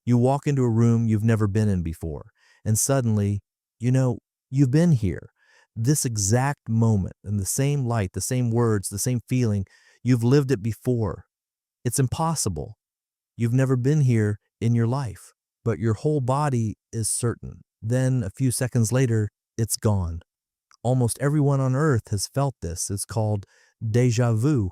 You walk into a room you've never been in before, and suddenly, you know, you've been here. This exact moment, in the same light, the same words, the same feeling, you've lived it before. It's impossible. You've never been here in your life, but your whole body is certain. Then, a few seconds later, it's gone. Almost everyone on earth has felt this. It's called déjà vu,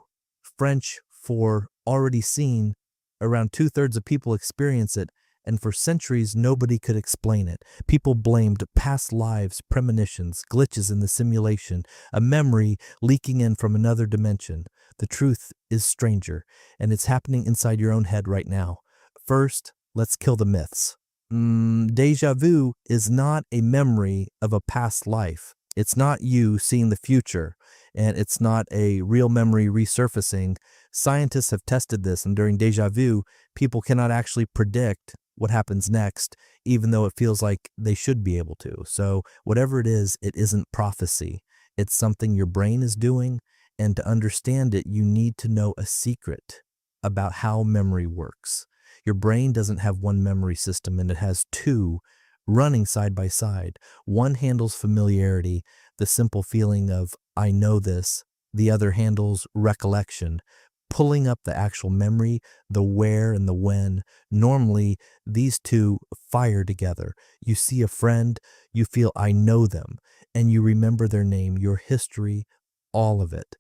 French for already seen. Around two-thirds of people experience it, and for centuries nobody could explain it. People blamed past lives, premonitions, glitches in the simulation, a memory leaking in from another dimension. The truth is stranger, and it's happening inside your own head right now. First, let's kill the myths. Déjà vu is not a memory of a past life. It's not you seeing the future, and it's not a real memory resurfacing. Scientists have tested this, and during déjà vu, people cannot actually predict what happens next, even though it feels like they should be able to. So whatever it isn't prophecy. It's something your brain is doing, and to understand it, you need to know a secret about how memory works. Your brain doesn't have one memory system, and it has two running side by side. One handles familiarity, the simple feeling of, I know this. The other handles recollection, pulling up the actual memory, the where and the when. Normally, these two fire together. You see a friend, you feel I know them, and you remember their name, your history, all of it.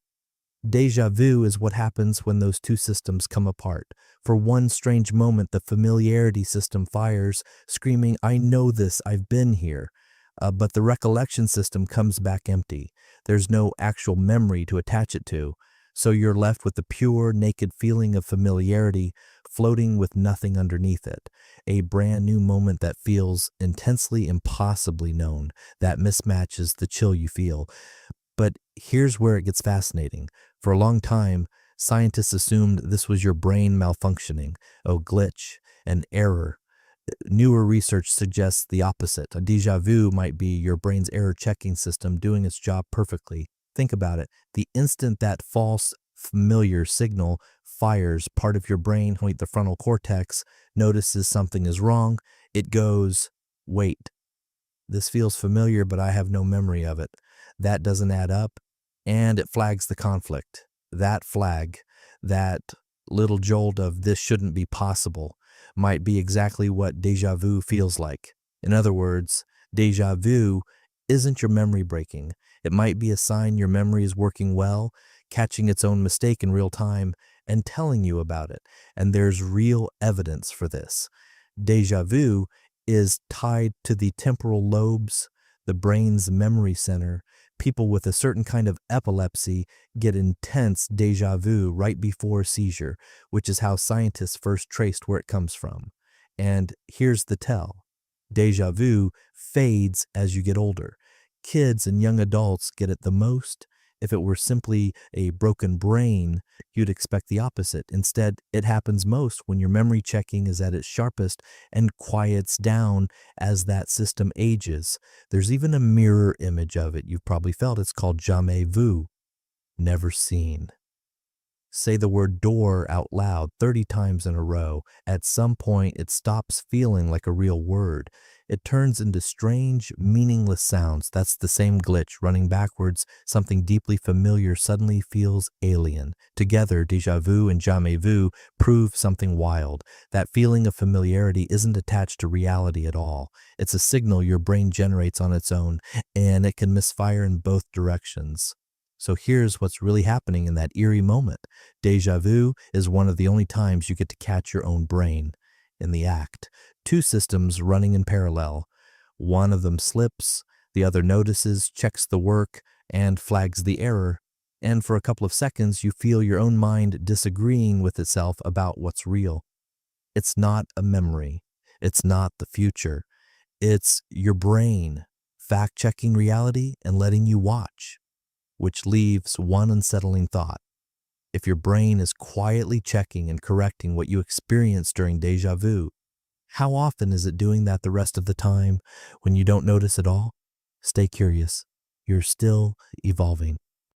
Déjà vu is what happens when those two systems come apart. For one strange moment, the familiarity system fires, screaming, I know this, I've been here. But the recollection system comes back empty. There's no actual memory to attach it to. So you're left with the pure, naked feeling of familiarity floating with nothing underneath it. A brand new moment that feels intensely, impossibly known. That mismatch is the chill you feel. But here's where it gets fascinating. For a long time, scientists assumed this was your brain malfunctioning, a glitch, an error. Newer research suggests the opposite. A déjà vu might be your brain's error checking system doing its job perfectly. Think about it. The instant that false, familiar signal fires, part of your brain, the frontal cortex, notices something is wrong. It goes, wait, this feels familiar, but I have no memory of it. That doesn't add up, and it flags the conflict. That flag, that little jolt of this shouldn't be possible, might be exactly what déjà vu feels like. In other words, déjà vu isn't your memory breaking. It might be a sign your memory is working well, catching its own mistake in real time, and telling you about it. And there's real evidence for this. Déjà vu is tied to the temporal lobes, the brain's memory center. People with a certain kind of epilepsy get intense déjà vu right before a seizure, which is how scientists first traced where it comes from. And here's the tell. Déjà vu fades as you get older. Kids and young adults get it the most. If it were simply a broken brain, you'd expect the opposite. Instead, it happens most when your memory checking is at its sharpest and quiets down as that system ages. There's even a mirror image of it. You've probably felt it's called Jamais vu, never seen. Say the word door out loud 30 times in a row. At some point, it stops feeling like a real word. It turns into strange, meaningless sounds. That's the same glitch. Running backwards, something deeply familiar suddenly feels alien. Together, déjà vu and jamais vu prove something wild. That feeling of familiarity isn't attached to reality at all. It's a signal your brain generates on its own, and it can misfire in both directions. So here's what's really happening in that eerie moment. Déjà vu is one of the only times you get to catch your own brain in the act. Two systems running in parallel. One of them slips, the other notices, checks the work, and flags the error. And for a couple of seconds, you feel your own mind disagreeing with itself about what's real. It's not a memory. It's not the future. It's your brain fact-checking reality and letting you watch, which leaves one unsettling thought. If your brain is quietly checking and correcting what you experienced during déjà vu, how often is it doing that the rest of the time when you don't notice at all? Stay curious. You're still evolving.